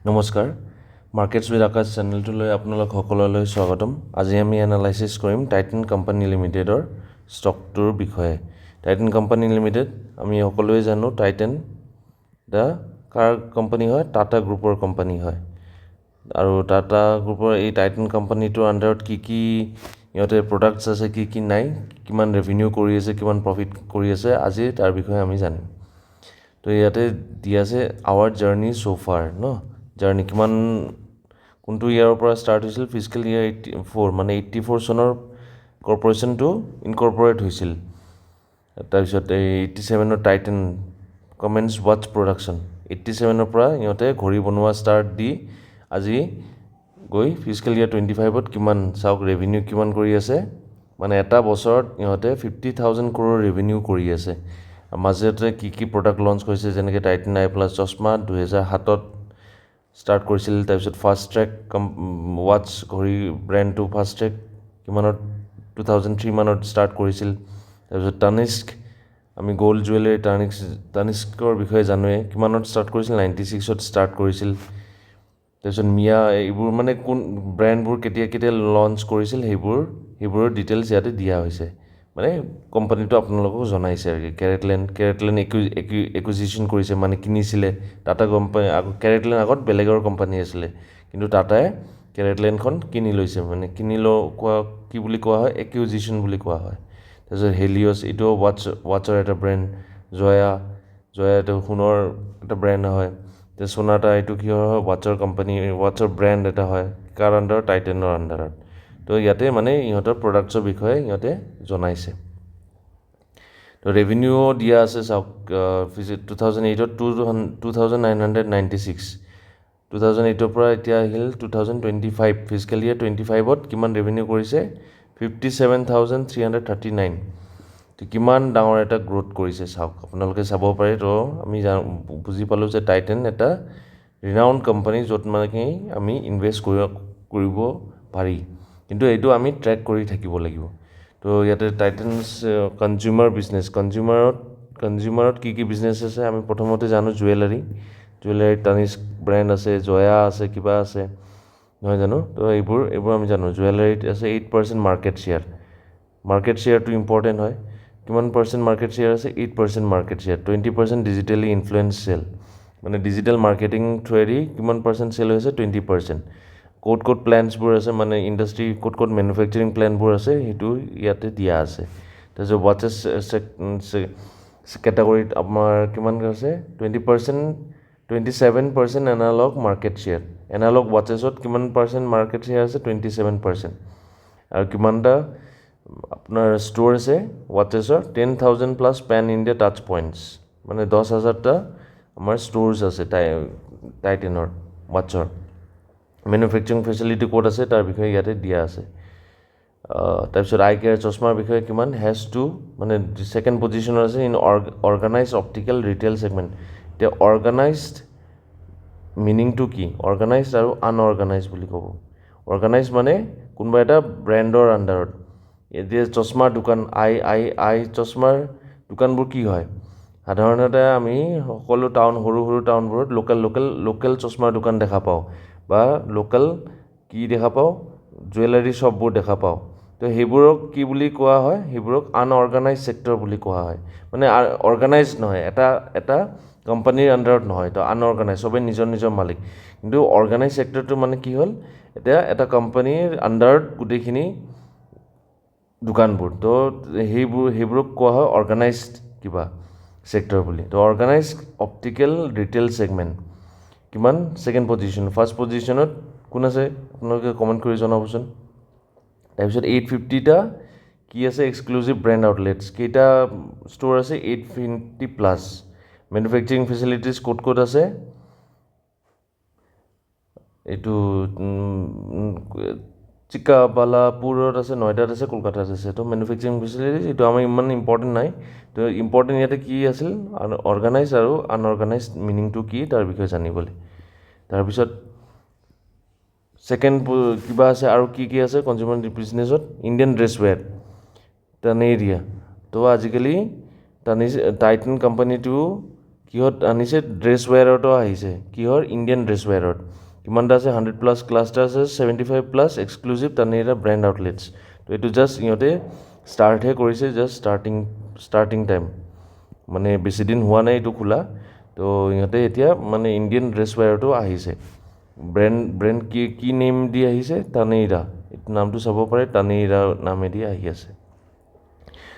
নমস্কাৰ markets with আকাশ চেনেলটোলৈ আপোনালোক সকলোলৈ স্বাগতম। আজি আমি এনালাইচিছ কৰিম টাইটান কোম্পানী লিমিটেডৰ ষ্টকটোৰ বিষয়ে। টাইটান কোম্পানী লিমিটেড আমি সকলোৱে জানো টাইটান এটা কাৰ কোম্পানী হয়, টাটা গ্ৰুপৰ কোম্পানী হয়। আৰু টাটা গ্ৰুপৰ এই টাইটান কোম্পানীটোৰ আণ্ডাৰত কি ইহঁতে প্ৰডাক্টছ আছে, কি নাই, কিমান ৰেভিনিউ কৰি আছে, কিমান প্ৰফিট কৰি আছে, আজি তাৰ বিষয়ে আমি জানিম। তো ইয়াতে দিয়া আছে আৱাৰ জাৰ্নি ছ' ফাৰ জাৰ্নি কিমান কোনটো ইয়াৰৰ পৰা ষ্টাৰ্ট হৈছিল, ফিজিকেল ইয়াৰ 84 মানে 84 চনৰ কৰ্পৰেশ্যনটো ইনকৰ্পৰেট হৈছিল। তাৰপিছত এই 87ৰ টাইটান কমেন্স ৱাটছ প্ৰডাকশ্যন 87ৰ পৰা ইহঁতে ঘড়ী বনোৱা ষ্টাৰ্ট দি আজি গৈ ফিজিকেল ইয়াৰ 25ত কিমান চাওক ৰেভিনিউ কিমান কৰি আছে, মানে এটা বছৰত ইহঁতে 50,000 crore ৰেভিনিউ কৰি আছে। মাজতে কি প্ৰডাক্ট লঞ্চ কৰিছে, যেনেকৈ টাইটান আই প্লাছ চশমা 2007ত ষ্টাৰ্ট কৰিছিল। তাৰপিছত ফাষ্ট ট্ৰেক ৱাটছ ঘড়ী ব্ৰেণ্ডটো ফাষ্ট ট্ৰেক কিমানত 2003 মানত ষ্টাৰ্ট কৰিছিল। তাৰপিছত তানিস্ক আমি গ'ল্ড জুৱেলাৰী তানিস্কৰ বিষয়ে জানোৱে, কিমানত ষ্টাৰ্ট কৰিছিল, 96ত ষ্টাৰ্ট কৰিছিল। তাৰপিছত মিয়া এইবোৰ মানে কোন ব্ৰেণ্ডবোৰ কেতিয়া লঞ্চ কৰিছিল সেইবোৰৰ ডিটেইলছ ইয়াতে দিয়া হৈছে, মানে কোম্পানীটো আপোনালোকক জনাইছে আৰু কি। কেৰেটলেণ্ড একুইজিশ্যন কৰিছে, মানে কিনিছিলে টাটা কোম্পানী। কেৰেটলেণ্ড আগত বেলেগৰ কোম্পানী আছিলে, কিন্তু টাটাই কেৰেটলেণ্ডখন কিনি লৈছে, মানে কি বুলি কোৱা হয়, একুইজিশ্যন বুলি কোৱা হয়। তাৰপিছত হেলিঅছ এইটো ৱাটছৰ এটা ব্ৰেণ্ড, জয়া এইটো সোণৰ এটা ব্ৰেণ্ড হয়। এতিয়া সোনাটা এইটো কিহৰ হয়, ৱাটছৰ ব্ৰেণ্ড এটা হয়, কাৰ আণ্ডাৰত, টাইটানৰ আণ্ডাৰত। তো ইয়াতে মানে ইহঁতৰ প্ৰডাক্টছৰ বিষয়ে ইহঁতে জনাইছে। তো ৰেভিনিউ দিয়া আছে চাওক 2008ত 2,996, 2008ৰ পৰা এতিয়া আহিল 2025 ফিজিকেল ইয়াৰ 25ত কিমান ৰেভিনিউ কৰিছে, 57,339। তো কিমান ডাঙৰ এটা গ্ৰ'থ কৰিছে চাওক, আপোনালোকে চাব পাৰে। তো আমি বুজি পালোঁ যে টাইটান এটা ৰিনাউণ্ড কোম্পানী, য'ত মানে কি আমি ইনভেষ্ট কৰিব পাৰি, কিন্তু এইটো আমি ট্ৰেক কৰি থাকিব লাগিব। তো ইয়াতে টাইটানছ কনজিউমাৰ বিজনেছ, কনজিউমাৰত কি বিজনেছ আছে আমি প্ৰথমতে জানো, জুৱেলাৰী তানিস্ক ব্ৰেণ্ড আছে, জয়া আছে, কিবা আছে নহয় জানো। তো এইবোৰ আমি জানো। জুৱেলাৰীত আছে 8% মাৰ্কেট শ্বেয়াৰটো ইম্পৰ্টেণ্ট হয়। কিমান পাৰ্চেণ্ট মাৰ্কেট শ্বেয়াৰ আছে, 8% market share. 20% digitally influence sale, মানে ডিজিটেল মাৰ্কেটিং থ্ৰুৱেদি কিমান পাৰ্চেণ্ট চেল হৈছে, 20%। ক'ত প্লেণ্টছবোৰ আছে, মানে ইণ্ডাষ্ট্ৰী ক'ত মেনুফেকচাৰিং প্লেণ্টবোৰ আছে, সেইটো ইয়াতে দিয়া আছে। তাৰপিছত ৱাটছেছ কেটাগৰীত আমাৰ কিমান আছে, 27% এনালগ মাৰ্কেট শ্বেয়াৰ। এনালগ ৱাটছেছত কিমান পাৰ্চেণ্ট মাৰ্কেট শ্বেয়াৰ আছে, 27%। আৰু কিমানটা আপোনাৰ ষ্ট'ৰ আছে ৱাটছেছৰ, 10,000+ পেন ইণ্ডিয়া টাচ পইণ্টছ, মানে 10,000টা আমাৰ ষ্ট'ৰ্ছ আছে টাইটানৰ ৱাটছৰ। মেনুফেকচাৰিং ফেচিলিটি ক'ত আছে তাৰ বিষয়ে ইয়াতে দিয়া আছে। তাৰপিছত আই কেয়াৰ চশমাৰ বিষয়ে কিমান, মানে ছেকেণ্ড পজিশ্যনৰ আছে ইন অৰ্গানাইজড অপ্টিকেল ৰিটেইল ছেগমেণ্ট। এতিয়া অৰ্গানাইজড মিনিংটো কি, অৰ্গানাইজড আৰু আনঅৰ্গানাইজড বুলি ক'ব। অৰ্গানাইজড মানে কোনোবা এটা ব্ৰেণ্ডৰ আণ্ডাৰত। এতিয়া চশমাৰ দোকান আই চশমাৰ দোকানবোৰ কি হয়, সাধাৰণতে আমি সকলো সৰু টাউনবোৰত লোকেল চশমাৰ দোকান দেখা পাওঁ, বা লোকেল কি দেখা পাওঁ, জুৱেলাৰী শ্বপবোৰ দেখা পাওঁ। তো সেইবোৰক কি বুলি কোৱা হয়, সেইবোৰক আনঅৰ্গানাইজ ছেক্টৰ বুলি কোৱা হয়। মানে অৰ্গানাইজ নহয়, এটা কোম্পানীৰ আণ্ডাৰত নহয়, তো আনঅৰ্গানাইজ, চবেই নিজৰ মালিক। কিন্তু অৰ্গানাইজ ছেক্টৰটো মানে কি হ'ল, এতিয়া এটা কোম্পানীৰ আণ্ডাৰত গোটেইখিনি দোকানবোৰ, তো সেইবোৰক কোৱা হয় অৰ্গানাইজড কিবা ছেক্টৰ বুলি। তো অৰ্গানাইজড অপ্টিকেল ৰিটেইল ছেগমেণ্ট কিমান, ছেকেণ্ড পজিশ্যন। ফাৰ্ষ্ট পজিশ্যনত কোন আছে আপোনালোকে কমেণ্ট কৰি জনাবচোন। তাৰপিছত 850টা কি আছে, এক্সক্লুজিভ ব্ৰেণ্ড আউটলেটছ, কেইটা ষ্ট'ৰ আছে, 850+। মেনুফেকচাৰিং ফেচিলিটিজ ক'ত আছে, এইটো চিকাবালাপুৰত আছে, নয়দাত আছে, কলকাতাত আছে। তো মেনুফেকচাৰিং ফেচিলিটিজ এইটো আমাৰ ইমান ইম্পৰ্টেণ্ট নাই। তো ইম্পৰ্টেণ্ট ইয়াতে কি আছিল, অৰ্গানাইজ আৰু আনঅৰ্গানাইজ মিনিংটো কি তাৰ বিষয়ে জানিবলৈ। তাৰপিছত ছেকেণ্ড কিবা আছে, আৰু কি আছে কনজিউমাৰ বিজনেছত, ইণ্ডিয়ান ড্ৰেছৱেৰ টানেৰিয়া। তো আজিকালি টাইটান কোম্পানীটো কিহত আনিছে ড্ৰেছৱেৰতো আহিছে কিহৰ ইণ্ডিয়ান ড্ৰেছৱেৰত কিমানটা আছে 100+ ক্লাষ্টাৰ আছে 75+ এক্সক্লুচিভ তানেৰা ব্ৰেণ্ড আউটলেটছ তো এইটো জাষ্ট ইহঁতে ষ্টাৰ্টহে কৰিছে জাষ্ট ষ্টাৰ্টিং টাইম মানে বেছি দিন হোৱা নাই এইটো খোলা তো ইহঁতে এতিয়া মানে ইণ্ডিয়ান ড্ৰেছৱেৰতো আহিছে ব্ৰেণ্ড কি নেম দি আহিছে তানেইৰা এইটো নামটো চাব পাৰে তানেইৰা নামেদি আহি আছে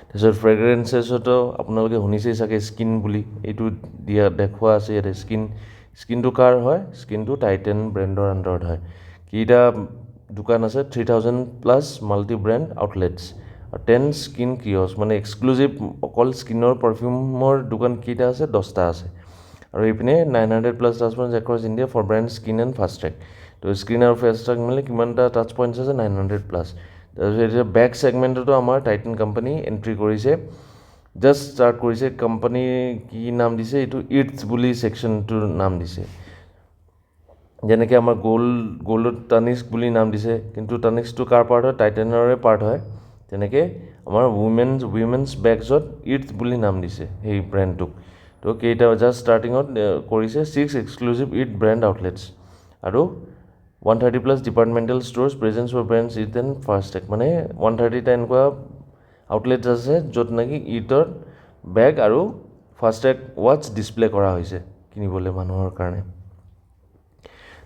তাৰপিছত ফ্ৰেগ্ৰেন্সেছতো আপোনালোকে শুনিছেই চাগে স্কিন বুলি এইটো দিয়া দেখুওৱা আছে ইয়াতে স্কিনটো কাৰ হয় স্কিনটো টাইটেন ব্ৰেণ্ডৰ আণ্ডাৰত হয় কেইটা দোকান আছে 3000+ মাল্টি ব্ৰেণ্ড আউটলেটছ আৰু 10 স্কিন কিয়ছ মানে এক্সক্লুচিভ অকল স্কিনৰ পাৰফিউমৰ দোকান কেইটা আছে 10টা আছে আৰু এইপিনে 900+ touch points across India for brand Skinn and Fastrack তো স্কিন আৰু ফাষ্ট ট্ৰেক মিলে কিমানটা টাচ পইণ্টছ আছে 900+। তাৰপিছত এতিয়া বেক ছেগমেণ্টতো আমাৰ টাইটেন কোম্পানী এণ্ট্ৰি কৰিছে জাষ্ট ষ্টাৰ্ট কৰিছে কোম্পানী কি নাম দিছে এইটো ইটছ বুলি ছেকশ্যনটোৰ নাম দিছে যেনেকৈ আমাৰ গ'ল্ডত টানিস্ক বুলি নাম দিছে কিন্তু টানিস্কটো কাৰ পাৰ্ট হয় টাইটেনৰে পাৰ্ট হয় তেনেকৈ আমাৰ উইমেন্স বেগছত ইটছ বুলি নাম দিছে সেই ব্ৰেণ্ডটোক তো কেইটা জাষ্ট ষ্টাৰ্টিঙত কৰিছে 6 এক্সক্লুচিভ ইট ব্ৰেণ্ড আউটলেটছ আৰু 130+ departmental stores presence for brands it and Fastrack মানে 130টা এনেকুৱা আউটলেটছ আছে য'ত নেকি ইটৰ বেগ আৰু ফাষ্ট ট্ৰেক ৱাটছ ডিছপ্লে কৰা হৈছে কিনিবলৈ মানুহৰ কাৰণে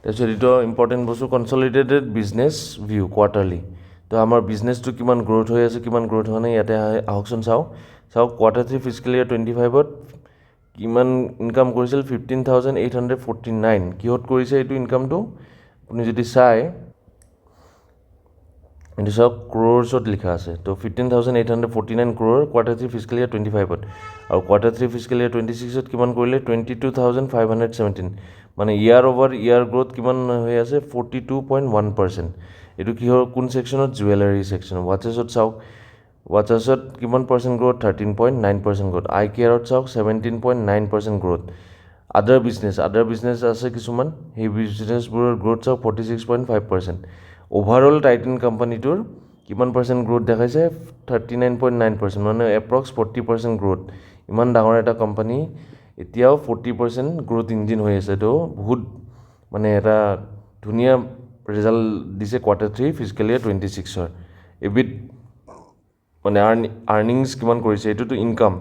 তাৰপিছত এইটো ইম্পৰ্টেণ্ট বস্তু কনচলিডেটেড বিজনেছ ভিউ কোৱাৰ্টাৰলি তো আমাৰ বিজনেছটো কিমান গ্ৰ'থ হৈ আছে কিমান গ্ৰ'থ হোৱা নাই ইয়াতে আহকচোন চাওক কোৱাৰ্টাৰ 3 ফিজিকেল ইয়াৰ 25ত কিমান ইনকাম কৰিছিল 15,849 কিহত কৰিছে এইটো ইনকামটো আপুনি যদি চাই এইটো চাওক ক্ৰ'ৰ্ছত লিখা আছে তো 15,849 ক্ৰ'ৰ কোৱাৰ্টাৰ 3 ফিজিকেল ইয়াৰ 25ত আৰু কোৱাৰ্টাৰ 3 ফিজিকেল ইয়াৰ 26ত কিমান কৰিলে 22,517 মানে ইয়াৰ অভাৰ ইয়াৰ গ্ৰ'থ কিমান হৈ আছে 42.1% এইটো কিহৰ কোন ছেকশ্যনত জুৱেলাৰী ছেকশ্যন ৱাটচেছত চাওক ৱাটচেছত কিমান পাৰ্চেণ্ট গ্ৰ'থ 13.9% গ্ৰ'থ আই কেয়াৰত চাওক 17.9% গ্ৰ'থ আদাৰ বিজনেছ আছে কিছুমান সেই বিজনেছবোৰৰ গ্ৰ'থ চাওক 46.5% অভাৰঅল টাইটেন কোম্পানীটোৰ কিমান পাৰ্চেণ্ট গ্ৰ'থ দেখাইছে 39.9% মানে এপ্ৰক্স 40% গ্ৰ'থ ইমান ডাঙৰ এটা কোম্পানী এতিয়াও 40% গ্ৰ'থ ইঞ্জিন হৈ আছে তো বহুত মানে এটা ধুনীয়া ৰিজাল্ট দিছে কোৱাৰ্টাৰ 3 ফিজিকেল ইয়াৰ 26ৰ এবিট মানে আৰ্নিংছ কিমান কৰিছে এইটোতো ইনকাম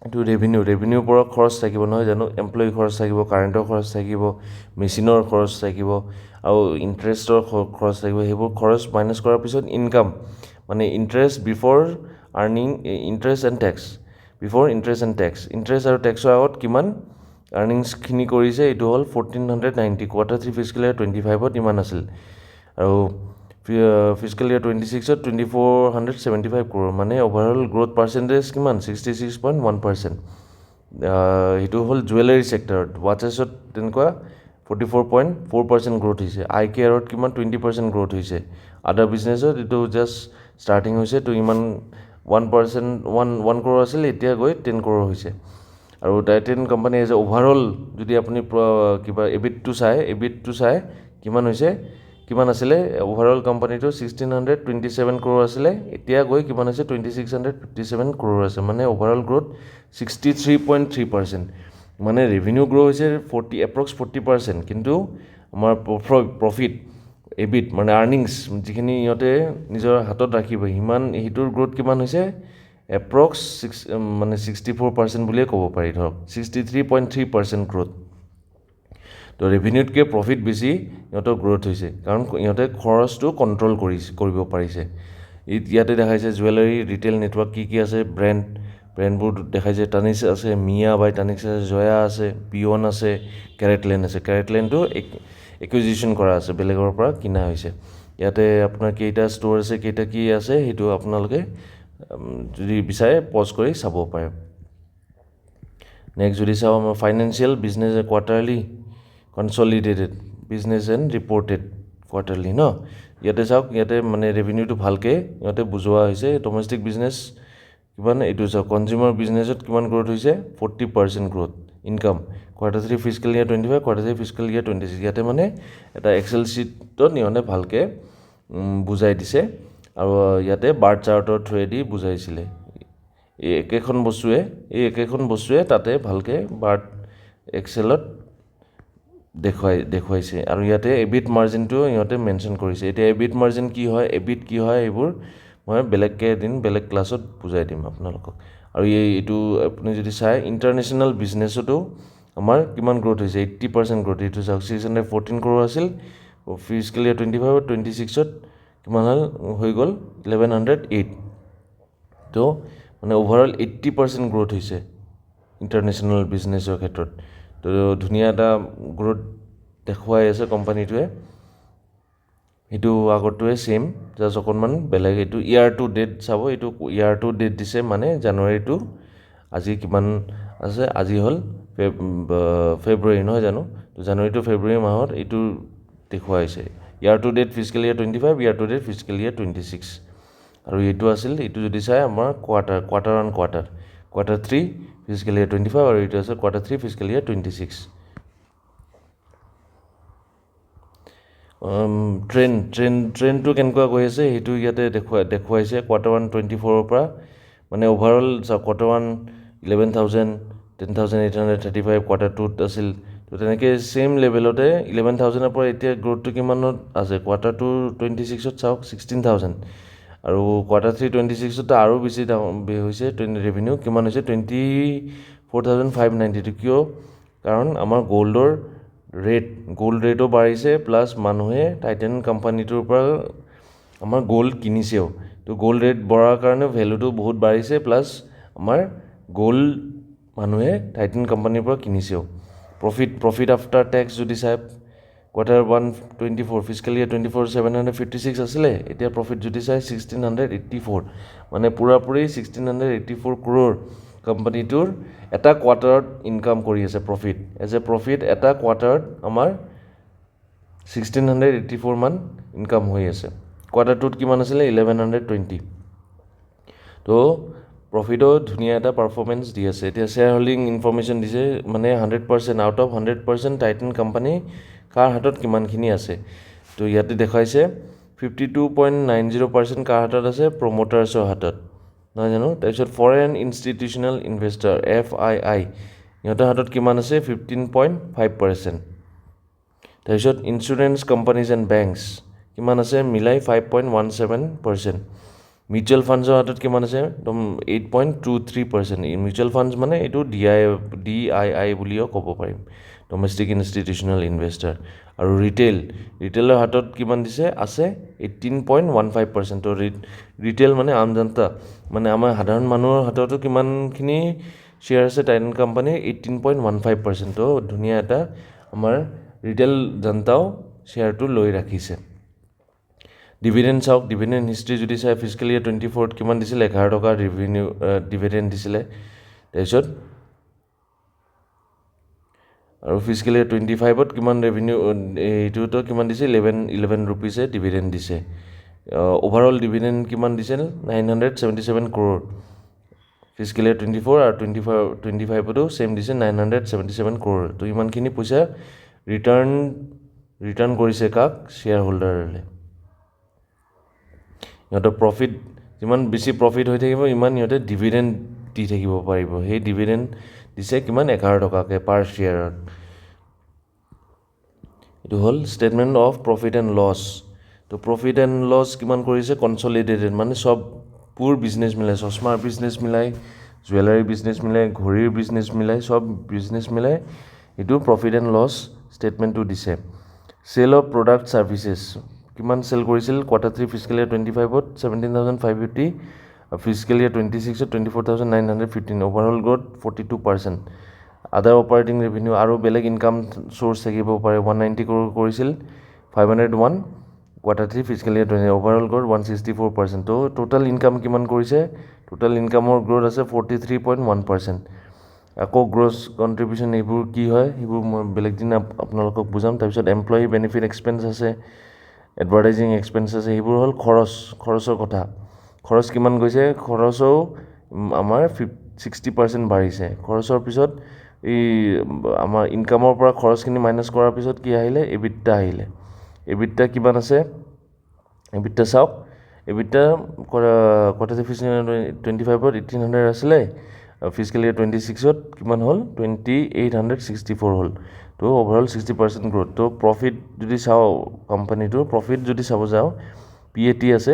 এইটো ৰেভিনিউৰ পৰা খৰচ থাকিব নহয় জানো এমপ্লয়ী খৰচ থাকিব কাৰেণ্টৰ খৰচ থাকিব মেচিনৰ খৰচ থাকিব আৰু ইণ্টাৰেষ্টৰ খৰচ থাকিব সেইবোৰ খৰচ মাইনাছ কৰাৰ পিছত ইনকাম মানে interest before earning interest and tax interest আৰু টেক্সৰ আগত কিমান আৰ্নিংছখিনি কৰিছে এইটো হ'ল 1490 কোৱাৰ্টাৰ 3 ফিজিকেল ইয়াৰ 25ত ইমান আছিল আৰু ফিজিকেল ইয়াৰ 26ত 2475 ক্ৰ'ৰ মানে অভাৰঅল গ্ৰ'থ পাৰ্চেণ্টেজ কিমান 66.1% সেইটো হ'ল জুৱেলাৰী ছেক্টৰত ৱাটচেছত তেনেকুৱা 44.4% গ্ৰ'থ হৈছে আই কেয়াৰত কিমান 20% গ্ৰ'থ হৈছে আদাৰ বিজনেছত এইটো জাষ্ট ষ্টাৰ্টিং হৈছে তো ইমান 1 ক্ৰ'ৰ আছিল এতিয়া গৈ 10 ক্ৰ'ৰ হৈছে আৰু Titan company as a overall যদি আপুনি কিবা এবিটটো চাই কিমান আছিলে অভাৰঅল কোম্পানীটো 1627 ক্ৰ'ৰ আছিলে এতিয়া গৈ কিমান হৈছে 2657 ক্ৰ'ৰ আছে মানে অভাৰঅল গ্ৰ'থ 63.3% মানে ৰেভিনিউ গ্ৰ' হৈছে এপ্ৰক্স 40% কিন্তু আমাৰ প্ৰফিট এবিট মানে আৰ্নিংছ যিখিনি ইহঁতে নিজৰ হাতত ৰাখিব সেইটোৰ গ্ৰ'থ কিমান হৈছে এপ্ৰক্স 64% বুলিয়ে ক'ব পাৰি ধৰক 63.3% গ্ৰ'থ তো ৰেভিনিউতকৈ প্ৰফিট বেছি ইহঁতৰ গ্ৰ'থ হৈছে কাৰণ ইহঁতে খৰচটো কণ্ট্ৰল কৰিব পাৰিছে ইয়াতে দেখাইছে জুৱেলাৰী ৰিটেইল নেটৱৰ্ক কি আছে ব্ৰেণ্ডবোৰ দেখাইছে টানিস্ক আছে মিয়া বাই টানিস্ক আছে জয়া আছে পিয়ন আছে কেৰেটলেণ্ডটো একুইজিশ্যন কৰা আছে বেলেগৰ পৰা কিনা হৈছে ইয়াতে আপোনাৰ কেইটা ষ্ট'ৰ আছে কেইটা কি আছে সেইটো আপোনালোকে যদি বিচাৰে পজ কৰি চাব পাৰে নেক্সট যদি চাওঁ আমাৰ financial business quarterly consolidated business and reported quarterly ইয়াতে চাওক ইয়াতে মানে ৰেভিনিউটো ভালকৈ ইয়াতে বুজোৱা হৈছে ডমেষ্টিক বিজনেছ কিমান এইটো চাওক কনজিউমাৰ বিজনেছত কিমান গ্ৰ'থ হৈছে 40% growth income quarter 3 physical year 25 quarter 3 physical year 26 ইয়াতে মানে এটা এক্সেল শ্বীটত ইহঁতে ভালকৈ বুজাই দিছে আৰু ইয়াতে বাৰ চাৰ্টৰ থ্ৰুৱেদি বুজাইছিলে এই একেখন বস্তুৱে তাতে ভালকৈ বাৰ এক্সেলত দেখুৱাইছে আৰু ইয়াতে এবিট মাৰ্জিনটো ইহঁতে মেনশ্যন কৰিছে এতিয়া এবিট মাৰ্জিন কি হয় এবিট কি হয় এইবোৰ মই বেলেগকৈ এদিন বেলেগ ক্লাছত বুজাই দিম আপোনালোকক আৰু এইটো আপুনি যদি চাই ইণ্টাৰনেশ্যনেল বিজনেছতো আমাৰ কিমান গ্ৰ'থ হৈছে 80% গ্ৰ'থ এইটো চাওক 614 crore আছিল ফিজিকেল ইয়াৰ 25 26ত কিমান হ'ল হৈ গ'ল 1108 তো মানে অভাৰঅল 80% গ্ৰ'থ হৈছে ইণ্টাৰনেশ্যনেল বিজনেছৰ ক্ষেত্ৰত তো ধুনীয়া এটা গ্ৰ'থ দেখুৱাই আছে কোম্পানীটোৱে এইটো আগৰটোৱে ছেম জাষ্ট অকণমান বেলেগ এইটো ইয়াৰ টু ডেট চাব এইটো ইয়াৰ টু ডেট দিছে মানে জানুৱাৰীটো আজি কিমান আছে আজি হ'ল ফেব্ৰুৱাৰী নহয় জানো তো জানুৱাৰী টু ফেব্ৰুৱাৰী মাহত এইটো দেখুৱাইছে year to date physical year 25 year to date physical year 26 আৰু এইটো আছিল এইটো যদি চাই আমাৰ কোৱাৰ্টাৰ 3 ফিজিকেল ইয়াৰ 25 আৰু এইটো আছে কোৱাৰ্টাৰ 3 ফিজিকেল ইয়াৰ 26 ট্ৰেণ্ডটো কেনেকুৱা গৈ আছে সেইটো ইয়াতে দেখুৱাইছে কোৱাৰ্টাৰ 1 24ৰ পৰা মানে অভাৰঅল কোৱাৰ্টাৰ 1 11,000 10,835 কোৱাৰ্টাৰ 2ত আছিল তো তেনেকৈ ছেইম লেভেলতে 11,000ৰ পৰা এতিয়া গ্ৰ'থটো কিমানত আছে কোৱাৰ্টাৰ 2 26ত চাওক 16,000 আৰু কোৱাৰ্টাৰ 3 26ত আৰু বেছি হৈছে ৰেভিনিউ কিমান হৈছে 24,592 কিয় কাৰণ আমাৰ গ'ল্ড ৰেটো বাঢ়িছে প্লাছ মানুহে টাইটেন কোম্পানীটোৰ পৰা আমাৰ গ'ল্ড কিনিছেও তো গ'ল্ড ৰেট বঢ়াৰ কাৰণে ভেলুটো বহুত বাঢ়িছে প্লাছ আমাৰ গ'ল্ড মানুহে টাইটেন কোম্পানীৰ পৰা কিনিছেও প্ৰফিট আফটাৰ টেক্স যদি চাই কোৱাৰ্টাৰ 124 ফিজিকেল ইয়াৰ 24 756 আছিলে এতিয়া প্ৰফিট যদি চাই 1684 মানে পুৰাপুৰি 1684 crore কোম্পানীটোৰ এটা কোৱাৰ্টাৰত ইনকাম কৰি আছে প্ৰফিট এজ এ প্ৰফিট এটা কোৱাৰ্টাৰত আমাৰ 1684 মান ইনকাম হৈ আছে কোৱাৰ্টাৰ 2ত কিমান আছিলে 1120 তো প্ৰফিটৰ ধুনীয়া এটা পাৰফৰ্মেঞ্চ দি আছে এতিয়া শ্বেয়াৰ হোল্ডিং ইনফৰমেশ্যন দিছে মানে 100% আউট অফ 100% টাইটেন কোম্পানী কাৰ হাতত কিমানখিনি আছে তো ইয়াতে দেখাইছে 52.90% কাৰ হাতত আছে প্ৰমোটাৰ্ছৰ হাতত নহয় জানো তাৰপিছত ফৰেন ইনষ্টিটিউচনেল ইনভেষ্টৰ FII ইহঁতৰ হাতত কিমান আছে 15.5% তাৰপিছত ইঞ্চুৰেঞ্চ কোম্পানীজ এণ্ড বেংকছ কিমান আছে মিলাই 5.17% মিউচুৱেল ফাণ্ডছৰ হাতত কিমান আছে একদম 8.23% মিউচুৱেল ফাণ্ডছ মানে এইটো DII বুলিও ক'ব পাৰিম ডমেষ্টিক ইনষ্টিটিউচনেল ইনভেষ্টৰ আৰু ৰিটেইলৰ হাতত কিমান দিছে আছে 18.15% তো ৰিটেইল মানে আম জনতা মানে আমাৰ সাধাৰণ মানুহৰ হাততো কিমানখিনি শ্বেয়াৰ আছে টাইটেন কোম্পানীৰ 18.15% তো ধুনীয়া এটা আমাৰ ৰিটেইল জনতাও শ্বেয়াৰটো লৈ ৰাখিছে ডিভিডেণ্ড চাওক ডিভিডেণ্ড হিষ্ট্ৰী যদি চাই ফিজিকেল ইয়াৰ 24ত কিমান দিছিলে 11 টকা ডিভিডেণ্ড দিছিলে তাৰপিছত আৰু ফিজিকেল ইয়াৰ 25ত কিমান ৰেভিনিউ এইটোতো কিমান দিছে 11 ৰুপিছে ডিভিডেণ্ড দিছে অভাৰঅল ডিভিডেণ্ড কিমান দিছিল 977 crore ফিজিকেল ইয়াৰ 24 আৰু 25তো ছেম দিছে 977 crore তো ইমানখিনি পইচা ৰিটাৰ্ণ কৰিছে কাক শ্বেয়াৰ হোল্ডাৰলৈ ইহঁতৰ প্ৰফিট যিমান বেছি প্ৰফিট হৈ থাকিব ইমান ইহঁতে ডিভিডেণ্ড দি থাকিব পাৰিব সেই ডিভিডেণ্ড দিছে কিমান 11 টকাকৈ পাৰ শ্বেয়াৰত এইটো হ'ল statement of profit and loss তো প্ৰফিট এণ্ড লছ কিমান কৰিছে কনচলিডেটেড মানে চববোৰ বিজনেছ মিলাই চশমাৰ বিজনেছ মিলাই জুৱেলাৰী বিজনেছ মিলাই ঘড়ীৰ বিজনেছ মিলাই চব বিজনেছ মিলাই এইটো প্ৰফিট এণ্ড লছ ষ্টেটমেণ্টটো দিছে চেল অফ প্ৰডাক্ট ছাৰ্ভিচেছ কিমান চেল কৰিছিল কোৱাৰ্টাৰ 3 ফিজিকেল ইয়াৰ 25ত 17,550 ফিজিকেল ইয়াৰ 26ত 24,915 অভাৰঅল গ্ৰ'থ 42% আদাৰ অপাৰেটিং ৰেভিনিউ আৰু বেলেগ ইনকাম চ'ৰ্চ থাকিব পাৰে 190 crore কৰিছিল 501 কোৱাৰ্টাৰ 3 ফিজিকেল ইয়াৰ 20 অভাৰঅল গ্ৰ'থ 164% তো টোটেল ইনকাম কিমান কৰিছে টোটেল ইনকামৰ গ্ৰ'থ আছে 43.1% আকৌ গ্ৰছ কণ্ট্ৰিবিউশ্যন এইবোৰ কি হয় সেইবোৰ মই বেলেগ দিন আপোনালোকক বুজাম তাৰপিছত এমপ্লয়ী বেনিফিট এক্সপেঞ্চ আছে এডভাৰটাইজিং এক্সপেঞ্চ আছে সেইবোৰ হ'ল খৰচৰ কথা খৰচ কিমান গৈছে খৰচও আমাৰ 60% বাঢ়িছে খৰচৰ পিছত এই আমাৰ ইনকামৰ পৰা খৰচখিনি মাইনাছ কৰাৰ পিছত কি আহিলে এবিটা কিমান আছে এবিটা চাওক এবিটা কোৱাৰ্টাৰ 25ত 1800 আছিলে ফিজিকেল ইয়াৰ 26ত কিমান হ'ল 2864 হ'ল তো অভাৰঅল 60% গ্ৰ'থ তো প্ৰফিট যদি চাওঁ কোম্পানীটোৰ প্ৰফিট যদি চাব যাওঁ PAT আছে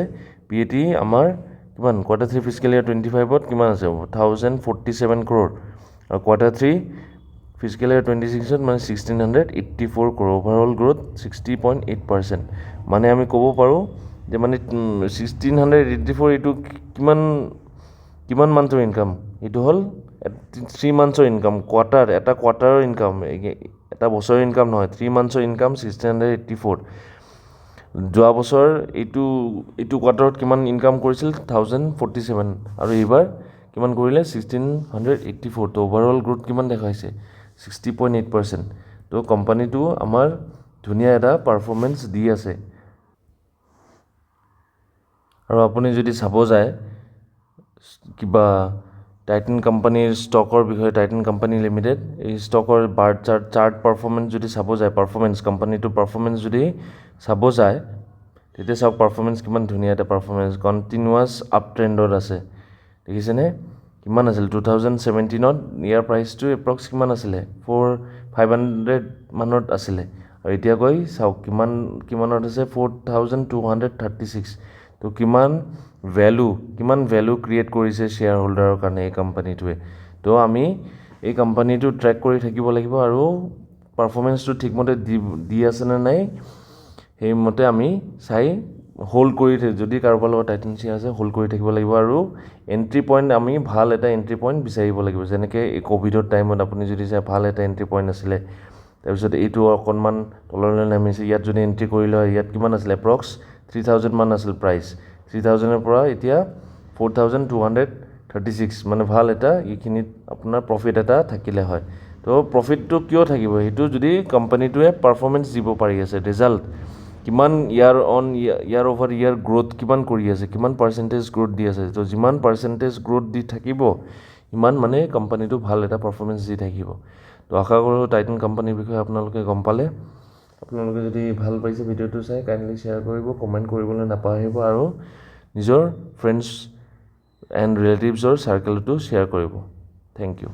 PAT আমাৰ কিমান Q3 ফিজিকেল ইয়াৰ 25ত কিমান আছে 1047 crore আৰু Q3 ফিজিকেল ইয়াৰ 26ত মানে 1684 crore অভাৰঅল গ্ৰ'থ 60.8% মানে আমি ক'ব পাৰোঁ যে মানে 1684 এইটো কিমান মান্থৰ ইনকাম এইটো হ'ল 3 মান্থছৰ ইনকাম এটা কোৱাৰ্টাৰৰ ইনকাম এটা বছৰৰ ইনকাম নহয় 3 মান্থছৰ ইনকাম 1684 যোৱা বছৰ এইটো কোৱাৰ্টাৰত কিমান ইনকাম কৰিছিল 1047 আৰু এইবাৰ কিমান কৰিলে 1684 তো ওভাৰঅল গ্ৰোথ কিমান দেখাইছে 60.8% তো কোম্পানীটো আমাৰ ধুনীয়া এটা পাৰফৰ্মেন্স দি আছে আৰু আপুনি যদি চাব যায় কিবা টাইটান কোম্পানীৰ ষ্টকৰ বিষয়ে টাইটান কোম্পানী লিমিটেড এই ষ্টকৰ বাৰ চাৰ্ট পাৰফৰ্মেন্স যদি চাব যায় পাৰফৰ্মেন্স কোম্পানীটোৰ পাৰফৰ্মেন্স যদি চাব যায় তেতিয়া চাওক পাৰফৰ্মেন্স কিমান ধুনীয়া এটা পাৰফৰ্মেন্স কণ্টিনিউৱাছ আপ ট্ৰেণ্ডত আছে দেখিছেনে কিমান আছিল 2017ত ইয়াৰ প্ৰাইচটো এপ্ৰক্স কিমান আছিলে 500 মানত আছিলে আৰু এতিয়া গৈ চাওক কিমানত আছে 4236 তো কিমান ভ্যালু ক্ৰিয়েট কৰিছে শ্বেয়াৰ হোল্ডাৰৰ কাৰণে এই কোম্পানীটোৱে তো আমি এই কোম্পানীটো ট্ৰেক কৰি থাকিব লাগিব আৰু পাৰফৰ্মেন্সটো ঠিকমতে দি আছে নে নাই সেইমতে আমি চাই হোল্ড কৰি যদি কাৰোবাৰ লগত টাইটান শ্বেয়াৰ আছে হোল্ড কৰি থাকিব লাগিব আৰু এন্ট্ৰি পইণ্ট আমি ভাল এটা এন্ট্ৰি পইণ্ট বিচাৰিব লাগিব যেনেকৈ এই কোভিডৰ টাইমত আপুনি যদি চাই ভাল এটা এন্ট্ৰি পইণ্ট আছিলে তাৰপিছত এইটো অকণমান তললৈ নামিছে ইয়াত যদি এন্ট্ৰি কৰিলে হয় ইয়াত কিমান আছিলে এপ্ৰক্স 3000 মান আছিল প্ৰাইচ 3000ৰ পৰা এতিয়া 4236 মানে ভাল এটা এইখিনিত আপোনাৰ প্ৰফিট এটা থাকিলে হয় তো প্ৰফিটটো কিয় থাকিব সেইটো যদি কোম্পানীটোৱে পাৰফৰ্মেন্স দিব পাৰি আছে ৰিজাল্ট কিমান ইয়াৰ অভাৰ ইয়াৰ গ্ৰোথ কিমান কৰি আছে কিমান পাৰ্চেন্টেজ গ্ৰোথ দি আছে তো যিমান পাৰ্চেন্টেজ গ্ৰোথ দি থাকিব ইমান মানে কোম্পানীটো ভাল এটা পাৰফৰ্মেন্স দি থাকিব তো আশা কৰোঁ টাইটান কোম্পানীৰ বিষয়ে আপোনালোকে গম পালে আপোনালোকে যদি ভাল পাইছে ভিডিঅ'টো চাই কাইণ্ডলি শ্বেয়াৰ কৰিব কমেণ্ট কৰিবলৈ নাপাহৰিব আৰু নিজৰ ফ্ৰেণ্ডছ এণ্ড ৰিলেটিভছৰ চাৰ্কেলটো শ্বেয়াৰ কৰিব থেংক ইউ